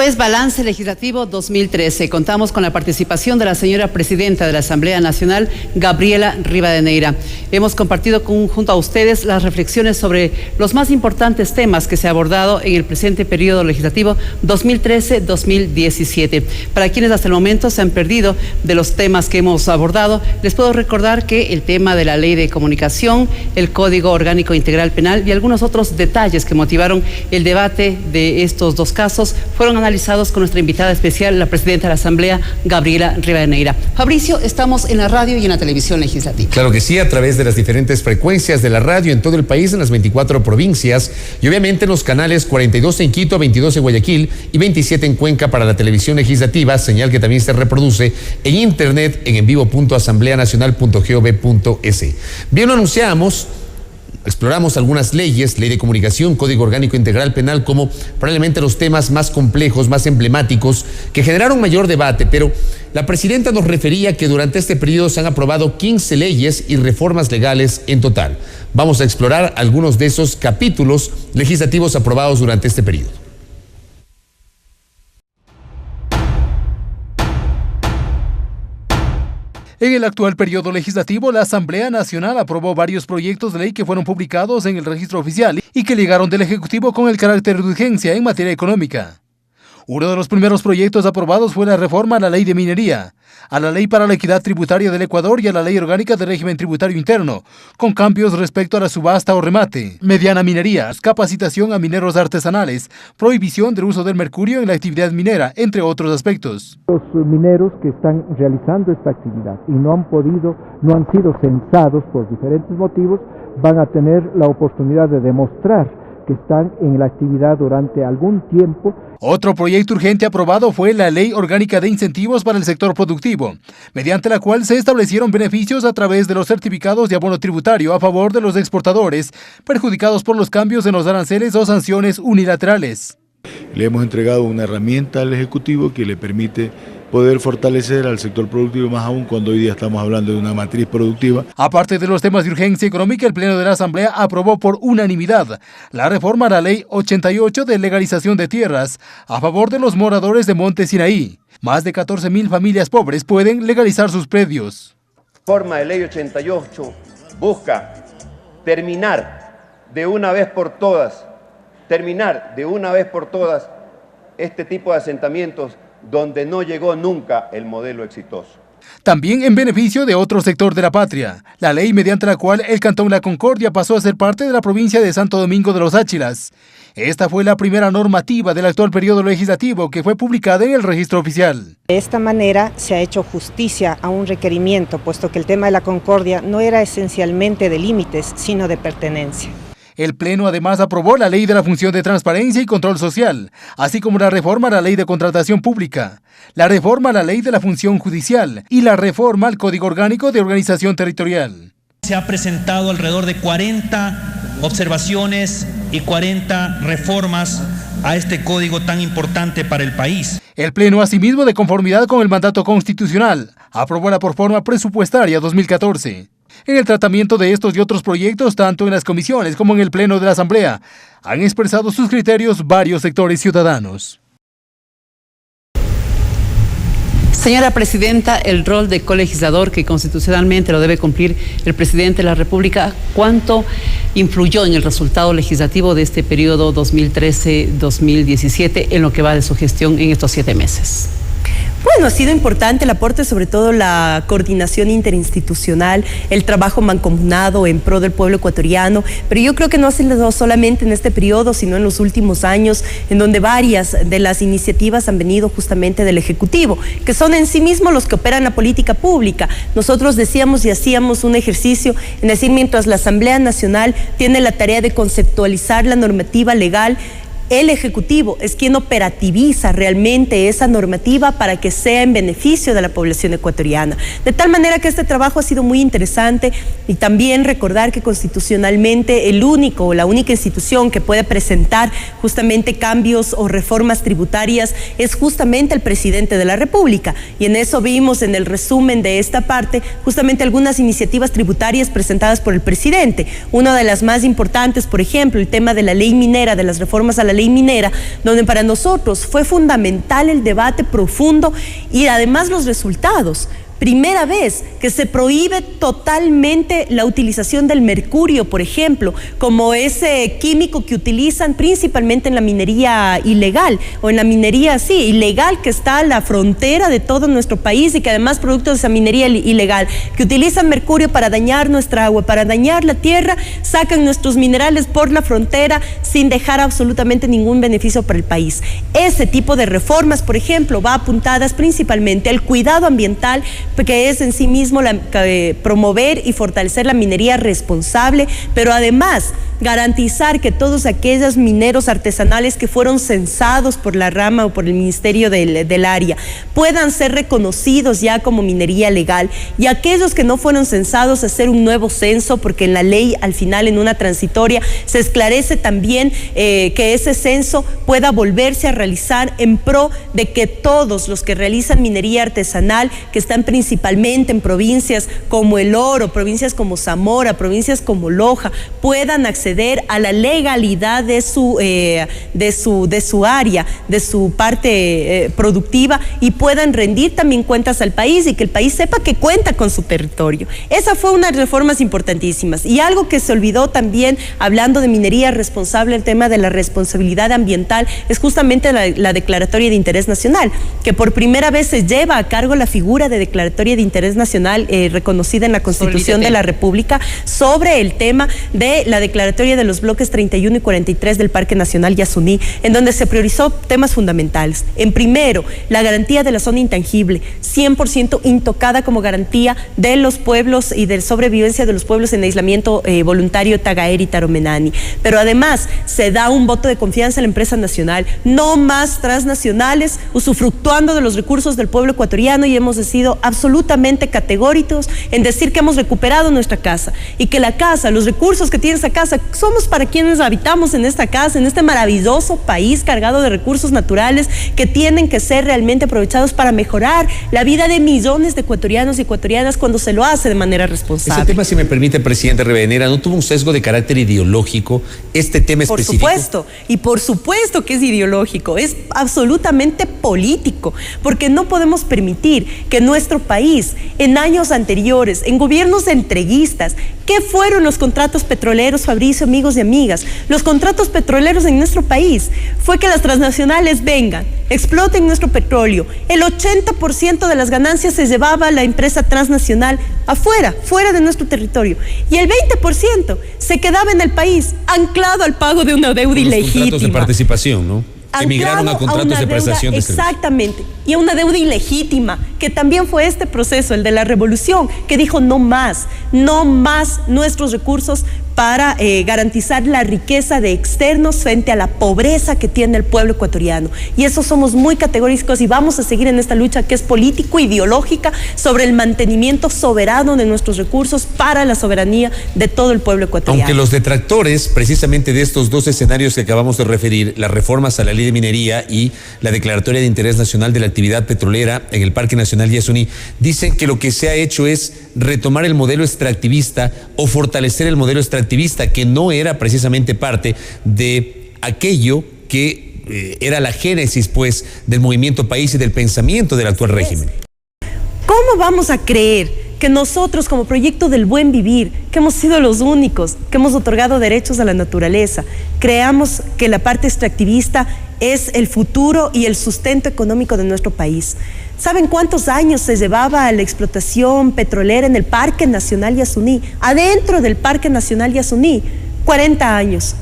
es Balance Legislativo 2013. Contamos con la participación de la señora Presidenta de la Asamblea Nacional, Gabriela Rivadeneira. Hemos compartido junto a ustedes las reflexiones sobre los más importantes temas que se han abordado en el presente periodo legislativo 2013-2017. Para quienes hasta el momento se han perdido de los temas que hemos abordado, les puedo recordar que el tema de la Ley de Comunicación, el Código Orgánico Integral Penal y algunos otros detalles que motivaron el debate de estos dos casos fueron analizados con nuestra invitada especial, la Presidenta de la Asamblea, Gabriela Rivadeneira. Fabricio, estamos en la radio y en la televisión legislativa. Claro que sí, a través de las diferentes frecuencias de la radio en todo el país, en las 24 provincias y obviamente en los canales 42 en Quito, 22 en Guayaquil y 27 en Cuenca para la televisión legislativa, señal que también se reproduce en internet en envivo.asambleanacional.gov.es. Bien, lo anunciamos. Exploramos algunas leyes, Ley de Comunicación, Código Orgánico Integral Penal, como probablemente los temas más complejos, más emblemáticos, que generaron mayor debate, pero la Presidenta nos refería que durante este periodo se han aprobado 15 leyes y reformas legales en total. Vamos a explorar algunos de esos capítulos legislativos aprobados durante este periodo. En el actual periodo legislativo, la Asamblea Nacional aprobó varios proyectos de ley que fueron publicados en el registro oficial y que llegaron del Ejecutivo con el carácter de urgencia en materia económica. Uno de los primeros proyectos aprobados fue la reforma a la Ley de Minería, a la Ley para la Equidad Tributaria del Ecuador y a la Ley Orgánica de Régimen Tributario Interno, con cambios respecto a la subasta o remate, mediana minería, capacitación a mineros artesanales, prohibición del uso del mercurio en la actividad minera, entre otros aspectos. Los mineros que están realizando esta actividad y no han sido censados por diferentes motivos, van a tener la oportunidad de demostrar que están en la actividad durante algún tiempo. Otro proyecto urgente aprobado fue la Ley Orgánica de Incentivos para el Sector Productivo, mediante la cual se establecieron beneficios a través de los certificados de abono tributario a favor de los exportadores, perjudicados por los cambios en los aranceles o sanciones unilaterales. Le hemos entregado una herramienta al Ejecutivo que le permite poder fortalecer al sector productivo, más aún cuando hoy día estamos hablando de una matriz productiva. Aparte de los temas de urgencia económica, el Pleno de la Asamblea aprobó por unanimidad la reforma a la Ley 88 de legalización de tierras a favor de los moradores de Monte Sinaí. Más de 14.000 familias pobres pueden legalizar sus predios. La reforma de Ley 88 busca terminar de una vez por todas este tipo de asentamientos donde no llegó nunca el modelo exitoso. También en beneficio de otro sector de la patria, la ley mediante la cual el Cantón La Concordia pasó a ser parte de la provincia de Santo Domingo de los Áchilas. Esta fue la primera normativa del actual periodo legislativo que fue publicada en el registro oficial. De esta manera se ha hecho justicia a un requerimiento, puesto que el tema de la Concordia no era esencialmente de límites, sino de pertenencia. El Pleno además aprobó la Ley de la Función de Transparencia y Control Social, así como la reforma a la Ley de Contratación Pública, la reforma a la Ley de la Función Judicial y la reforma al Código Orgánico de Organización Territorial. Se ha presentado alrededor de 40 observaciones y 40 reformas a este código tan importante para el país. El Pleno, asimismo, de conformidad con el mandato constitucional, aprobó la proforma presupuestaria 2014. En el tratamiento de estos y otros proyectos, tanto en las comisiones como en el Pleno de la Asamblea, han expresado sus criterios varios sectores ciudadanos. Señora Presidenta, el rol de colegislador que constitucionalmente lo debe cumplir el Presidente de la República, ¿cuánto influyó en el resultado legislativo de este periodo 2013-2017 en lo que va de su gestión en estos 7 meses? Bueno, ha sido importante el aporte, sobre todo la coordinación interinstitucional, el trabajo mancomunado en pro del pueblo ecuatoriano, pero yo creo que no ha sido solamente en este periodo, sino en los últimos años, en donde varias de las iniciativas han venido justamente del Ejecutivo, que son en sí mismos los que operan la política pública. Nosotros decíamos y hacíamos un ejercicio en decir, mientras la Asamblea Nacional tiene la tarea de conceptualizar la normativa legal, el Ejecutivo es quien operativiza realmente esa normativa para que sea en beneficio de la población ecuatoriana. De tal manera que este trabajo ha sido muy interesante y también recordar que constitucionalmente la única institución que puede presentar justamente cambios o reformas tributarias es justamente el Presidente de la República. Y en eso vimos en el resumen de esta parte justamente algunas iniciativas tributarias presentadas por el Presidente. Una de las más importantes, por ejemplo, el tema de la ley minera, de las reformas a la ley minera, donde para nosotros fue fundamental el debate profundo y además los resultados. Primera vez que se prohíbe totalmente la utilización del mercurio, por ejemplo, como ese químico que utilizan principalmente en la minería ilegal, o en la minería, sí, ilegal, que está a la frontera de todo nuestro país y que además producto de esa minería ilegal, que utilizan mercurio para dañar nuestra agua, para dañar la tierra, sacan nuestros minerales por la frontera sin dejar absolutamente ningún beneficio para el país. Ese tipo de reformas, por ejemplo, va apuntadas principalmente al cuidado ambiental, que es en sí mismo promover y fortalecer la minería responsable, pero además garantizar que todos aquellos mineros artesanales que fueron censados por la rama o por el ministerio del área puedan ser reconocidos ya como minería legal, y aquellos que no fueron censados hacer un nuevo censo, porque en la ley al final, en una transitoria, se esclarece también que ese censo pueda volverse a realizar en pro de que todos los que realizan minería artesanal, que están principalmente en provincias como El Oro, provincias como Zamora, provincias como Loja, puedan acceder a la legalidad de su área, de su parte productiva, y puedan rendir también cuentas al país y que el país sepa que cuenta con su territorio. Esa fue una de las reformas importantísimas. Y algo que se olvidó también, hablando de minería responsable, el tema de la responsabilidad ambiental, es justamente la declaratoria de interés nacional, que por primera vez se lleva a cargo la figura de declaratoria de interés nacional reconocida en la Constitución de la República sobre el tema de la declaratoria de los bloques 31 y 43 del Parque Nacional Yasuní, en donde se priorizó temas fundamentales. En primero, la garantía de la zona intangible, 100% intocada como garantía de los pueblos y de sobrevivencia de los pueblos en aislamiento voluntario Tagaer y Taromenani. Pero además se da un voto de confianza a la empresa nacional, no más transnacionales usufructuando de los recursos del pueblo ecuatoriano, y hemos sido absolutamente categóricos en decir que hemos recuperado nuestra casa y que la casa, los recursos que tiene esa casa, somos para quienes habitamos en esta casa, en este maravilloso país cargado de recursos naturales que tienen que ser realmente aprovechados para mejorar la vida de millones de ecuatorianos y ecuatorianas cuando se lo hace de manera responsable. Ese tema, si me permite, presidente Rivadeneira, ¿no tuvo un sesgo de carácter ideológico este tema específico? Por supuesto, y por supuesto que es ideológico, es absolutamente político, porque no podemos permitir que nuestro país, en años anteriores, en gobiernos entreguistas, ¿qué fueron los contratos petroleros, Fabricio, amigos y amigas? Los contratos petroleros en nuestro país fue que las transnacionales vengan, exploten nuestro petróleo, el 80% de las ganancias se llevaba la empresa transnacional afuera, fuera de nuestro territorio, y el 20% se quedaba en el país, anclado al pago de una deuda ilegítima. Contratos de participación, ¿no? Emigraron a contratos de prestación de servicios. Exactamente, y a una deuda ilegítima, que también fue este proceso, el de la revolución, que dijo no más nuestros recursos para garantizar la riqueza de externos frente a la pobreza que tiene el pueblo ecuatoriano. Y eso somos muy categóricos y vamos a seguir en esta lucha que es político-ideológica sobre el mantenimiento soberano de nuestros recursos para la soberanía de todo el pueblo ecuatoriano. Aunque los detractores, precisamente de estos dos escenarios que acabamos de referir, las reformas a la ley de minería y la declaratoria de interés nacional de la actividad petrolera en el Parque Nacional Yasuní, dicen que lo que se ha hecho es retomar el modelo extractivista o fortalecer el modelo extractivista, que no era precisamente parte de aquello que era la génesis, pues, del movimiento país y del pensamiento del actual régimen. ¿Cómo vamos a creer que nosotros, como proyecto del buen vivir, que hemos sido los únicos que hemos otorgado derechos a la naturaleza, creamos que la parte extractivista es el futuro y el sustento económico de nuestro país? ¿Saben cuántos años se llevaba la explotación petrolera en el Parque Nacional Yasuní? Adentro del Parque Nacional Yasuní, 40 años.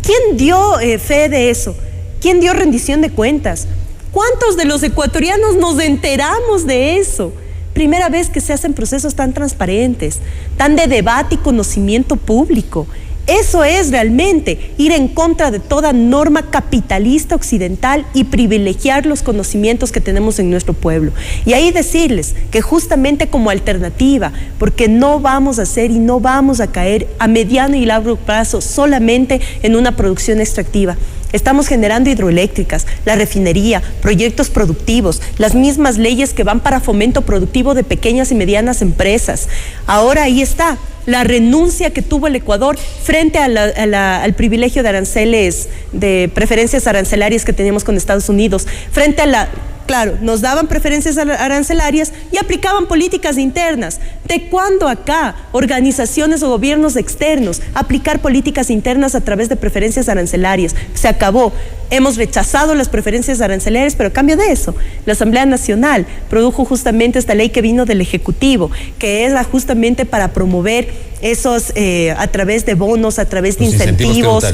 ¿Quién dio fe de eso? ¿Quién dio rendición de cuentas? ¿Cuántos de los ecuatorianos nos enteramos de eso? Primera vez que se hacen procesos tan transparentes, tan de debate y conocimiento público. Eso es realmente ir en contra de toda norma capitalista occidental y privilegiar los conocimientos que tenemos en nuestro pueblo. Y ahí decirles que justamente como alternativa, porque no vamos a hacer y no vamos a caer a mediano y largo plazo solamente en una producción extractiva. Estamos generando hidroeléctricas, la refinería, proyectos productivos, las mismas leyes que van para fomento productivo de pequeñas y medianas empresas. Ahora ahí está, la renuncia que tuvo el Ecuador frente al privilegio de aranceles, de preferencias arancelarias que teníamos con Estados Unidos, frente a la... Claro, nos daban preferencias arancelarias y aplicaban políticas internas. ¿De cuándo acá organizaciones o gobiernos externos aplicar políticas internas a través de preferencias arancelarias? Se acabó. Hemos rechazado las preferencias arancelarias, pero a cambio de eso, la Asamblea Nacional produjo justamente esta ley que vino del Ejecutivo, que era justamente para promover esos, a través de bonos, a través de incentivos,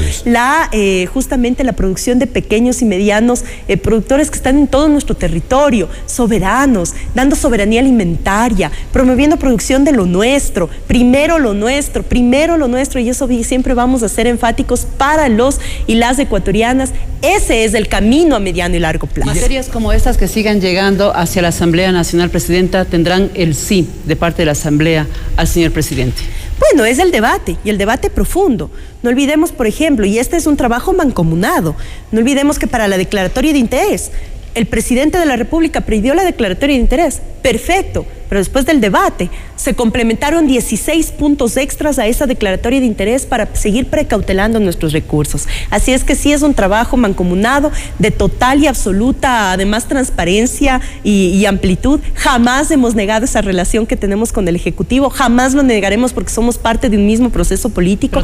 justamente la producción de pequeños y medianos productores que están en todo nuestro territorio, soberanos, dando soberanía alimentaria, promoviendo producción de lo nuestro, primero lo nuestro, y eso siempre vamos a ser enfáticos para los y las ecuatorianas. Ese es el camino a mediano y largo plazo. Materias como estas que sigan llegando hacia la Asamblea Nacional, Presidenta, tendrán el sí de parte de la Asamblea al señor presidente. Bueno, es el debate, y el debate profundo. No olvidemos, por ejemplo, y este es un trabajo mancomunado, no olvidemos que para la declaratoria de interés, el presidente de la República pidió la declaratoria de interés, perfecto, pero después del debate se complementaron 16 puntos extras a esa declaratoria de interés para seguir precautelando nuestros recursos. Así es que sí es un trabajo mancomunado de total y absoluta, además, transparencia y amplitud. Jamás hemos negado esa relación que tenemos con el Ejecutivo, jamás lo negaremos porque somos parte de un mismo proceso político,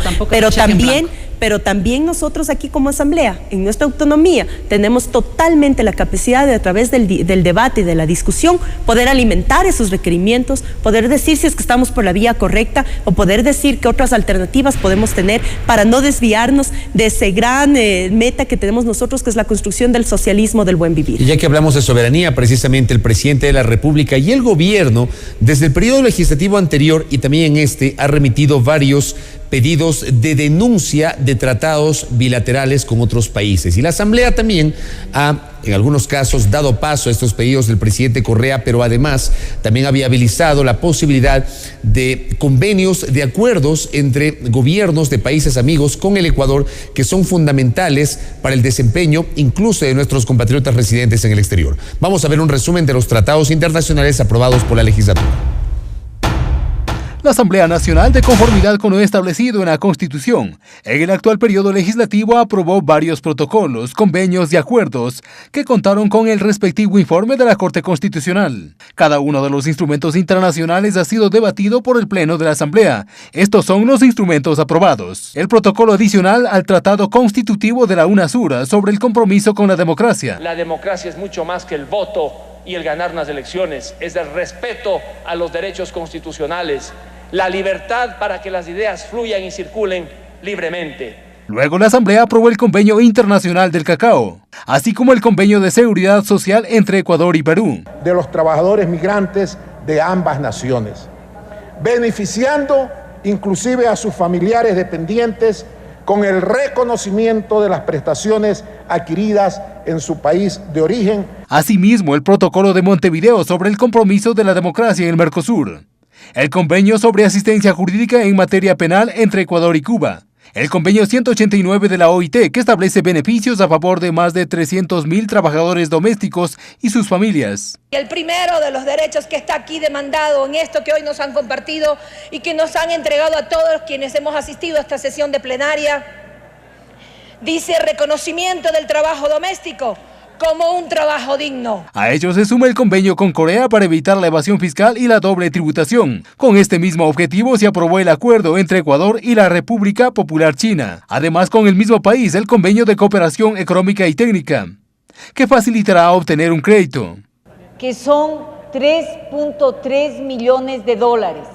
pero también nosotros aquí como Asamblea, en nuestra autonomía, tenemos totalmente la capacidad de, a través del debate y de la discusión, poder alimentar esos requerimientos, poder decir si es que estamos por la vía correcta o poder decir qué otras alternativas podemos tener para no desviarnos de ese gran meta que tenemos nosotros, que es la construcción del socialismo del buen vivir. Y ya que hablamos de soberanía, precisamente el presidente de la República y el gobierno, desde el periodo legislativo anterior y también en este, ha remitido varios pedidos de denuncia de tratados bilaterales con otros países. Y la Asamblea también ha, en algunos casos, dado paso a estos pedidos del presidente Correa, pero además también ha viabilizado la posibilidad de convenios, de acuerdos entre gobiernos de países amigos con el Ecuador, que son fundamentales para el desempeño incluso de nuestros compatriotas residentes en el exterior. Vamos a ver un resumen de los tratados internacionales aprobados por la legislatura. La Asamblea Nacional, de conformidad con lo establecido en la Constitución, en el actual periodo legislativo aprobó varios protocolos, convenios y acuerdos que contaron con el respectivo informe de la Corte Constitucional. Cada uno de los instrumentos internacionales ha sido debatido por el Pleno de la Asamblea. Estos son los instrumentos aprobados. El protocolo adicional al Tratado Constitutivo de la UNASUR sobre el compromiso con la democracia. La democracia es mucho más que el voto y el ganar unas elecciones, es el respeto a los derechos constitucionales, la libertad para que las ideas fluyan y circulen libremente. Luego la Asamblea aprobó el Convenio Internacional del Cacao, así como el Convenio de Seguridad Social entre Ecuador y Perú. De los trabajadores migrantes de ambas naciones, beneficiando inclusive a sus familiares dependientes con el reconocimiento de las prestaciones adquiridas en su país de origen. Asimismo, el Protocolo de Montevideo sobre el compromiso de la democracia en el Mercosur. El Convenio sobre asistencia jurídica en materia penal entre Ecuador y Cuba. El Convenio 189 de la OIT, que establece beneficios a favor de más de 300.000 trabajadores domésticos y sus familias. El primero de los derechos que está aquí demandado en esto que hoy nos han compartido y que nos han entregado a todos quienes hemos asistido a esta sesión de plenaria, dice reconocimiento del trabajo doméstico como un trabajo digno. A ello se suma el convenio con Corea para evitar la evasión fiscal y la doble tributación. Con este mismo objetivo se aprobó el acuerdo entre Ecuador y la República Popular China. Además, con el mismo país, el convenio de cooperación económica y técnica, que facilitará obtener un crédito. Que son 3.3 millones de dólares.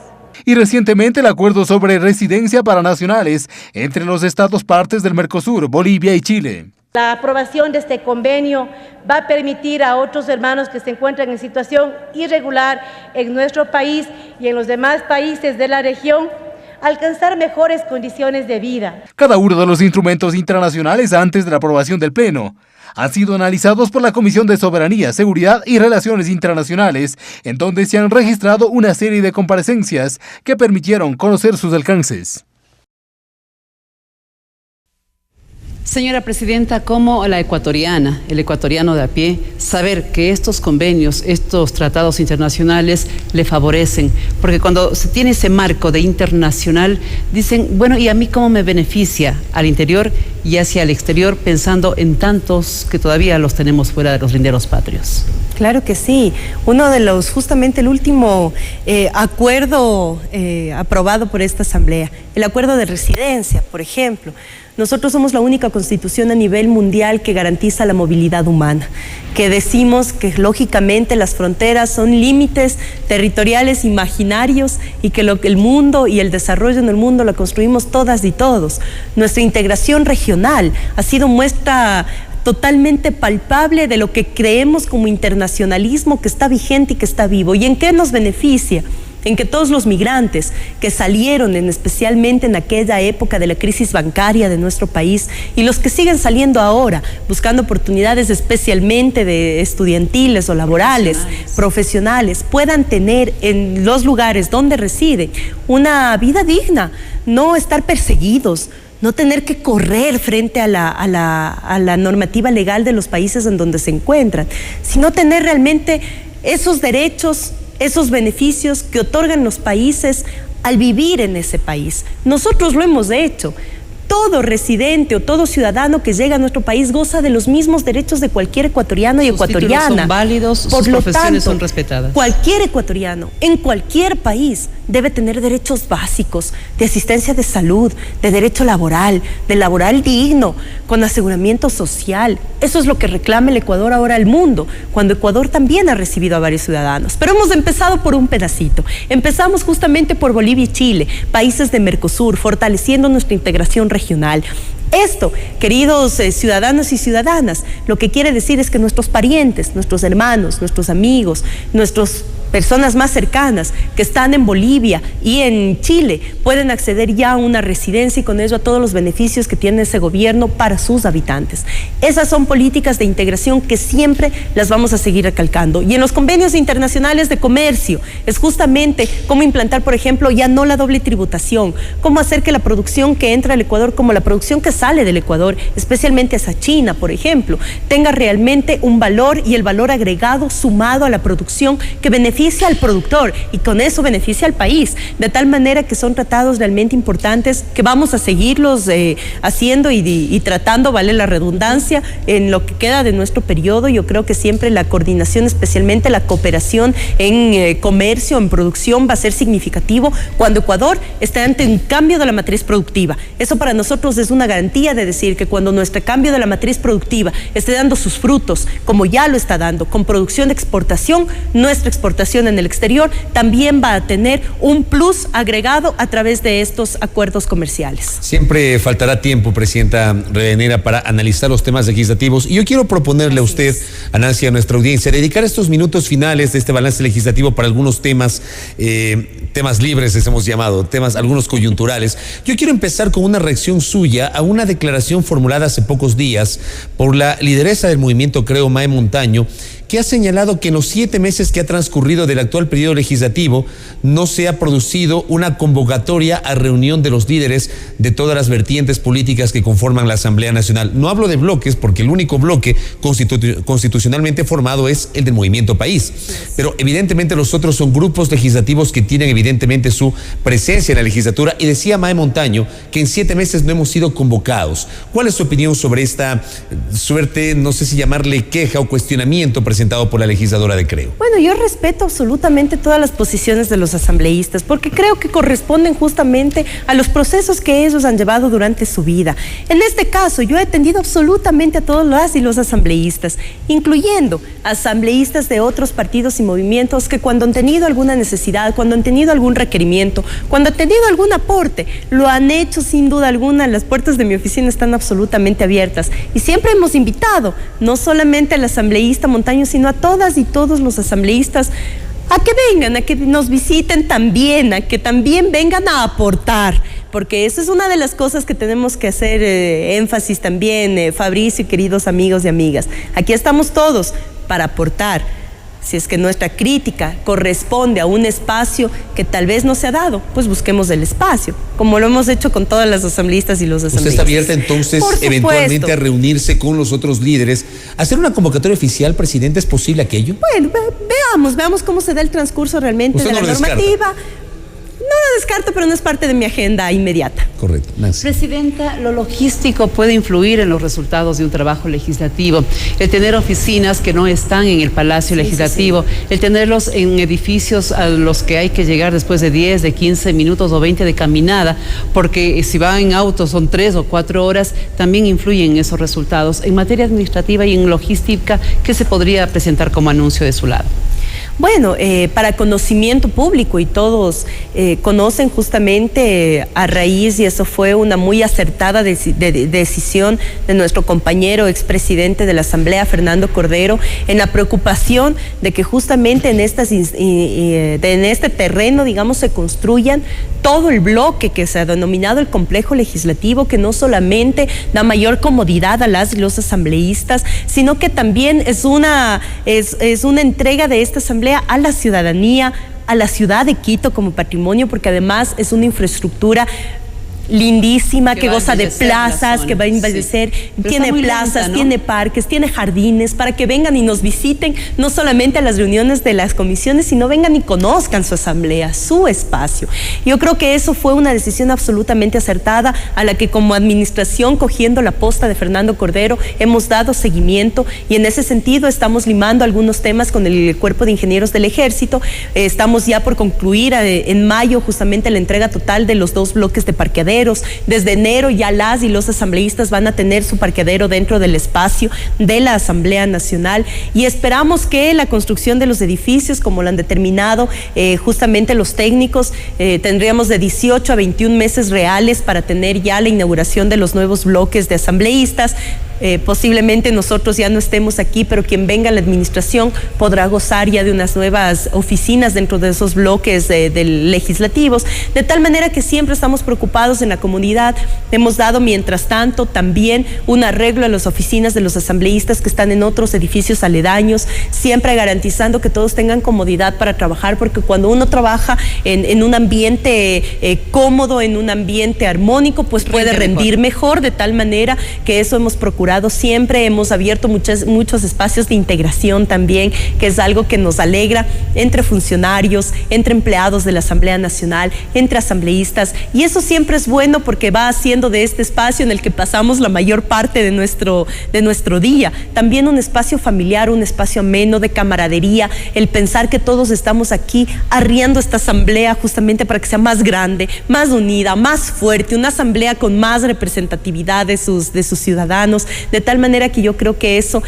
Y recientemente el acuerdo sobre residencia para nacionales entre los estados partes del Mercosur, Bolivia y Chile. La aprobación de este convenio va a permitir a otros hermanos que se encuentran en situación irregular en nuestro país y en los demás países de la región alcanzar mejores condiciones de vida. Cada uno de los instrumentos internacionales antes de la aprobación del Pleno han sido analizados por la Comisión de Soberanía, Seguridad y Relaciones Internacionales, en donde se han registrado una serie de comparecencias que permitieron conocer sus alcances. Señora Presidenta, ¿cómo la ecuatoriana, el ecuatoriano de a pie, saber que estos convenios, estos tratados internacionales le favorecen? Porque cuando se tiene ese marco de internacional, dicen, bueno, ¿y a mí cómo me beneficia al interior y hacia el exterior, pensando en tantos que todavía los tenemos fuera de los linderos patrios? Claro que sí. Uno de los, justamente el último acuerdo aprobado por esta Asamblea, el acuerdo de residencia, por ejemplo. Nosotros somos la única constitución a nivel mundial que garantiza la movilidad humana, que decimos que lógicamente las fronteras son límites territoriales imaginarios y que el mundo y el desarrollo en el mundo lo construimos todas y todos. Nuestra integración regional ha sido muestra totalmente palpable de lo que creemos como internacionalismo que está vigente y que está vivo. ¿Y en qué nos beneficia? En que todos los migrantes que salieron, especialmente en aquella época de la crisis bancaria de nuestro país, y los que siguen saliendo ahora, buscando oportunidades especialmente de estudiantiles o laborales, profesionales, puedan tener en los lugares donde residen una vida digna, no estar perseguidos, no tener que correr frente a la normativa legal de los países en donde se encuentran, sino tener realmente esos derechos, esos beneficios que otorgan los países al vivir en ese país. Nosotros lo hemos hecho. Todo residente o todo ciudadano que llega a nuestro país goza de los mismos derechos de cualquier ecuatoriano y ecuatoriana. Sus títulos son válidos, sus profesiones son respetadas. Cualquier ecuatoriano, en cualquier país, debe tener derechos básicos de asistencia de salud, de derecho laboral, de laboral digno, con aseguramiento social. Eso es lo que reclama el Ecuador ahora al mundo, cuando Ecuador también ha recibido a varios ciudadanos. Pero hemos empezado por un pedacito. Empezamos justamente por Bolivia y Chile, países de Mercosur, fortaleciendo nuestra integración regional. Esto, queridos ciudadanos y ciudadanas, lo que quiere decir es que nuestros parientes, nuestros hermanos, nuestros amigos, nuestras personas más cercanas que están en Bolivia y en Chile pueden acceder ya a una residencia y con ello a todos los beneficios que tiene ese gobierno para sus habitantes. Esas son políticas de integración que siempre las vamos a seguir recalcando. Y en los convenios internacionales de comercio es justamente cómo implantar, por ejemplo, ya no la doble tributación, cómo hacer que la producción que entra al Ecuador como la producción que sale del Ecuador, especialmente hacia China, por ejemplo, tenga realmente un valor y el valor agregado sumado a la producción que beneficia al productor y con eso beneficia al país, de tal manera que son tratados realmente importantes que vamos a seguirlos haciendo y tratando, vale la redundancia, en lo que queda de nuestro periodo. Yo creo que siempre la coordinación, especialmente la cooperación en comercio, en producción, va a ser significativo cuando Ecuador esté ante un cambio de la matriz productiva. Eso para nosotros es una garantía de decir que cuando nuestro cambio de la matriz productiva esté dando sus frutos, como ya lo está dando, con producción de exportación, nuestra exportación en el exterior también va a tener un plus agregado a través de estos acuerdos comerciales. Siempre faltará tiempo, Presidenta Rivadeneira, para analizar los temas legislativos. Y yo quiero proponerle a usted, a Nancy, a nuestra audiencia, dedicar estos minutos finales de este balance legislativo para algunos temas, temas libres, les hemos llamado, temas algunos coyunturales. Yo quiero empezar con una reacción suya a una declaración formulada hace pocos días por la lideresa del movimiento Creo, Mae Montaño, que ha señalado que en los 7 meses que ha transcurrido del actual periodo legislativo no se ha producido una convocatoria a reunión de los líderes de todas las vertientes políticas que conforman la Asamblea Nacional. No hablo de bloques porque el único bloque constitucionalmente formado es el del Movimiento País, pero evidentemente los otros son grupos legislativos que tienen evidentemente su presencia en la legislatura, y decía Mae Montaño que en 7 meses no hemos sido convocados. ¿Cuál es su opinión sobre esta suerte, no sé si llamarle queja o cuestionamiento presentado por la legisladora de Creo? Bueno, yo respeto absolutamente todas las posiciones de los asambleístas porque creo que corresponden justamente a los procesos que ellos han llevado durante su vida. En este caso, yo he atendido absolutamente a todos las y los asambleístas, incluyendo asambleístas de otros partidos y movimientos que cuando han tenido alguna necesidad, cuando han tenido algún requerimiento, cuando han tenido algún aporte, lo han hecho sin duda alguna. Las puertas de mi oficina están absolutamente abiertas y siempre hemos invitado, no solamente al asambleísta Montaño, sino a todas y todos los asambleístas a que vengan, a que nos visiten también, a que también vengan a aportar, porque esa es una de las cosas que tenemos que hacer énfasis también, Fabricio y queridos amigos y amigas. Aquí estamos todos para aportar. Si es que nuestra crítica corresponde a un espacio que tal vez no se ha dado, pues busquemos el espacio, como lo hemos hecho con todas las asambleístas y los asambleístas. ¿Usted está abierta entonces eventualmente a reunirse con los otros líderes? ¿Hacer una convocatoria oficial, presidente? ¿Es posible aquello? Bueno, veamos cómo se da el transcurso realmente de la normativa. No lo descarto, pero no es parte de mi agenda inmediata. Correcto. Nancy. Presidenta, lo logístico puede influir en los resultados de un trabajo legislativo. El tener oficinas que no están en el Palacio Legislativo, el tenerlos en edificios a los que hay que llegar después de 10, de 15 minutos o 20 de caminada, porque si van en auto son 3 o 4 horas, también influyen en esos resultados. En materia administrativa y en logística, ¿qué se podría presentar como anuncio de su lado? Bueno, para conocimiento público, y todos conocen justamente a raíz, y eso fue una muy acertada decisión de nuestro compañero expresidente de la Asamblea, Fernando Cordero, en la preocupación de que justamente en este terreno, digamos, se construyan todo el bloque que se ha denominado el complejo legislativo, que no solamente da mayor comodidad a las y los asambleístas, sino que también es una entrega de esta asamblea a la ciudadanía, a la ciudad de Quito como patrimonio, porque además es una infraestructura lindísima, que goza de plazas, que va a embellecer, tiene plazas, lenta, ¿no? Tiene parques, tiene jardines, para que vengan y nos visiten, no solamente a las reuniones de las comisiones, sino vengan y conozcan su asamblea, su espacio. Yo creo que eso fue una decisión absolutamente acertada, a la que como administración, cogiendo la posta de Fernando Cordero, hemos dado seguimiento, y en ese sentido estamos limando algunos temas con el Cuerpo de Ingenieros del Ejército. Estamos ya por concluir en mayo justamente la entrega total de los 2 bloques de parqueaderos. Desde enero ya las y los asambleístas van a tener su parqueadero dentro del espacio de la Asamblea Nacional, y esperamos que la construcción de los edificios, como lo han determinado justamente los técnicos, tendríamos de 18 a 21 meses reales para tener ya la inauguración de los nuevos bloques de asambleístas. Posiblemente nosotros ya no estemos aquí, pero quien venga a la administración podrá gozar ya de unas nuevas oficinas dentro de esos bloques legislativos, de tal manera que siempre estamos preocupados en la comunidad. Hemos dado, mientras tanto, también un arreglo a las oficinas de los asambleístas que están en otros edificios aledaños, siempre garantizando que todos tengan comodidad para trabajar, porque cuando uno trabaja en un ambiente cómodo, en un ambiente armónico, pues puede rendir mejor, de tal manera que eso hemos procurado siempre. Hemos abierto muchos espacios de integración también, que es algo que nos alegra, entre funcionarios, entre empleados de la Asamblea Nacional, entre asambleístas, y eso siempre es bueno porque va haciendo de este espacio en el que pasamos la mayor parte de nuestro día también un espacio familiar, un espacio ameno, de camaradería, el pensar que todos estamos aquí arriando esta asamblea justamente para que sea más grande, más unida, más fuerte, una asamblea con más representatividad de sus ciudadanos, de tal manera que yo creo que eso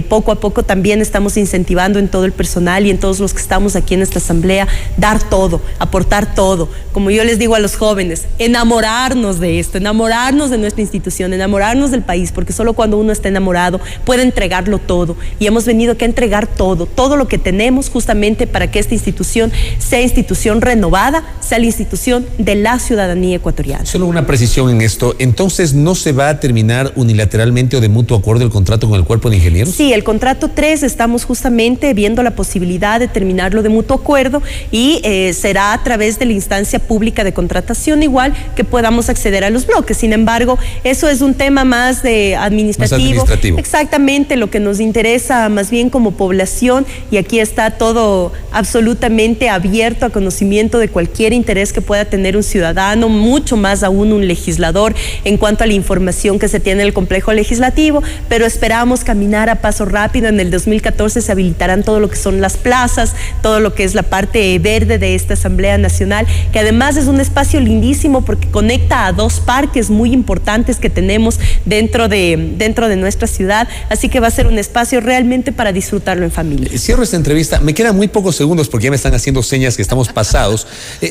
poco a poco también estamos incentivando en todo el personal y en todos los que estamos aquí en esta asamblea, dar todo, aportar todo. Como yo les digo a los jóvenes, enamorarnos de esto, enamorarnos de nuestra institución, enamorarnos del país, porque solo cuando uno está enamorado puede entregarlo todo, y hemos venido aquí a entregar todo lo que tenemos, justamente para que esta institución sea institución renovada, sea la institución de la ciudadanía ecuatoriana. Solo una precisión en esto, entonces ¿no se va a terminar unilateralmente o de mutuo acuerdo el contrato con el Cuerpo de Ingenieros? Sí, el contrato 3 estamos justamente viendo la posibilidad de terminarlo de mutuo acuerdo, y será a través de la instancia pública de contratación, igual que podamos acceder a los bloques. Sin embargo, eso es un tema más administrativo. Exactamente, lo que nos interesa más bien como población, y aquí está todo absolutamente abierto a conocimiento de cualquier interés que pueda tener un ciudadano, mucho más aún un legislador, en cuanto a la información que se tiene en el complejo legislativo, pero esperamos caminar a paso rápido. En el 2014 se habilitarán todo lo que son las plazas, todo lo que es la parte verde de esta Asamblea Nacional, que además es un espacio lindísimo porque conecta a 2 parques muy importantes que tenemos dentro de nuestra ciudad, así que va a ser un espacio realmente para disfrutarlo en familia. Cierro esta entrevista, me quedan muy pocos segundos porque ya me están haciendo señas que estamos pasados.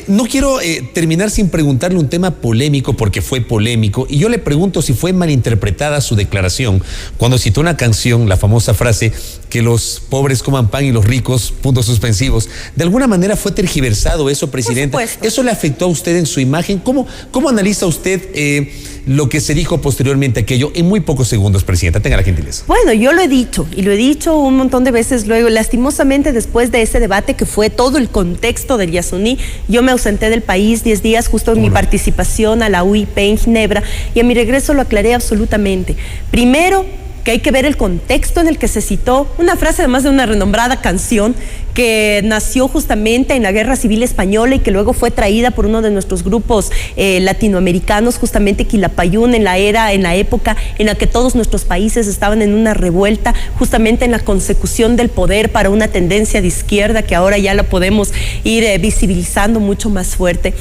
No quiero terminar sin preguntarle un tema polémico, porque fue polémico, y yo le pregunto si fue malinterpretada su declaración cuando citó una canción, la famosa frase, que los pobres coman pan y los ricos, puntos suspensivos. De alguna manera fue tergiversado eso, Presidenta. ¿Eso le afectó a usted en su imagen? ¿Cómo analiza usted lo que se dijo posteriormente aquello en muy pocos segundos, Presidenta? Tenga la gentileza. Bueno, yo lo he dicho, y lo he dicho un montón de veces luego. Lastimosamente, después de ese debate que fue todo el contexto del Yasuní, yo me ausenté del país 10 días justo en mi participación a la UIP en Ginebra, y a mi regreso lo aclaré absolutamente. Primero, que hay que ver el contexto en el que se citó una frase, además de una renombrada canción que nació justamente en la Guerra Civil Española y que luego fue traída por uno de nuestros grupos latinoamericanos, justamente Quilapayún, en la época en la que todos nuestros países estaban en una revuelta, justamente en la consecución del poder para una tendencia de izquierda que ahora ya la podemos ir visibilizando mucho más fuerte.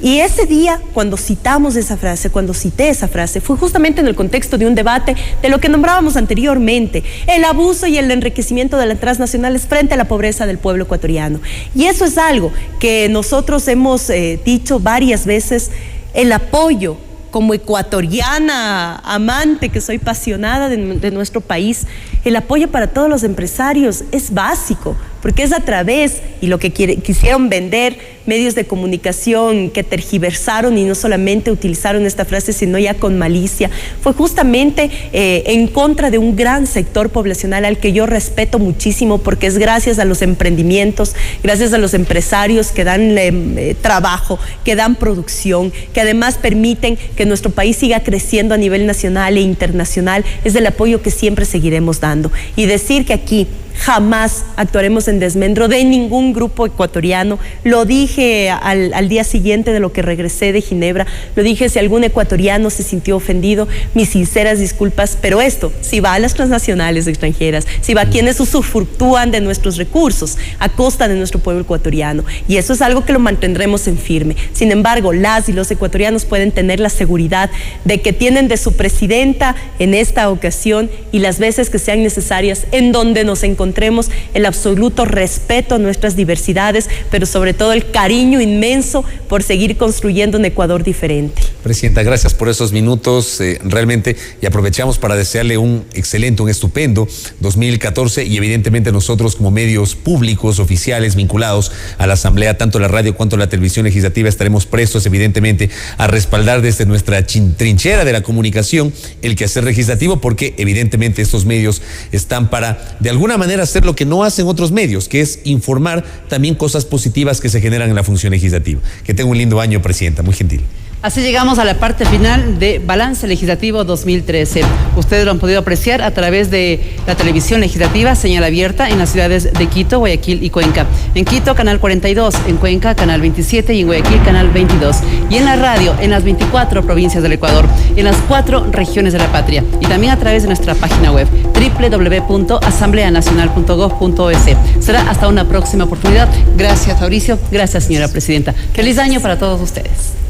Y ese día, cuando citamos esa frase, cuando cité esa frase, fue justamente en el contexto de un debate de lo que nombrábamos anteriormente, el abuso y el enriquecimiento de las transnacionales frente a la pobreza del pueblo ecuatoriano. Y eso es algo que nosotros hemos dicho varias veces, el apoyo como ecuatoriana, amante, que soy apasionada de nuestro país, el apoyo para todos los empresarios es básico, porque es a través, y lo que quisieron vender medios de comunicación que tergiversaron y no solamente utilizaron esta frase, sino ya con malicia, fue justamente en contra de un gran sector poblacional al que yo respeto muchísimo, porque es gracias a los emprendimientos, gracias a los empresarios que dan trabajo, que dan producción, que además permiten que nuestro país siga creciendo a nivel nacional e internacional, es el apoyo que siempre seguiremos dando. Y decir que aquí jamás actuaremos en desmedro de ningún grupo ecuatoriano. Lo dije al día siguiente de lo que regresé de Ginebra, lo dije, si algún ecuatoriano se sintió ofendido, mis sinceras disculpas, pero esto, si va a las transnacionales extranjeras, si va a quienes usufructúan de nuestros recursos a costa de nuestro pueblo ecuatoriano, y eso es algo que lo mantendremos en firme. Sin embargo, las y los ecuatorianos pueden tener la seguridad de que tienen de su presidenta en esta ocasión y las veces que sean necesarias, en donde nos encontremos, el absoluto respeto a nuestras diversidades, pero sobre todo el cariño inmenso por seguir construyendo un Ecuador diferente. Presidenta, gracias por esos minutos realmente, y aprovechamos para desearle un excelente, un estupendo 2014, y evidentemente nosotros como medios públicos, oficiales, vinculados a la Asamblea, tanto la radio cuanto la televisión legislativa, estaremos prestos evidentemente a respaldar desde nuestra trinchera de la comunicación el quehacer legislativo, porque evidentemente estos medios están para, de alguna manera, hacer lo que no hacen otros medios, que es informar también cosas positivas que se generan en la función legislativa. Que tenga un lindo año, Presidenta, muy gentil. Así llegamos a la parte final de Balance Legislativo 2013. Ustedes lo han podido apreciar a través de la televisión legislativa, señal abierta, en las ciudades de Quito, Guayaquil y Cuenca. En Quito, canal 42, en Cuenca, canal 27 y en Guayaquil, canal 22. Y en la radio, en las 24 provincias del Ecuador, en las 4 regiones de la patria. Y también a través de nuestra página web, www.asambleanacional.gov.es. Será hasta una próxima oportunidad. Gracias, Fabricio. Gracias, señora Presidenta. Feliz año para todos ustedes.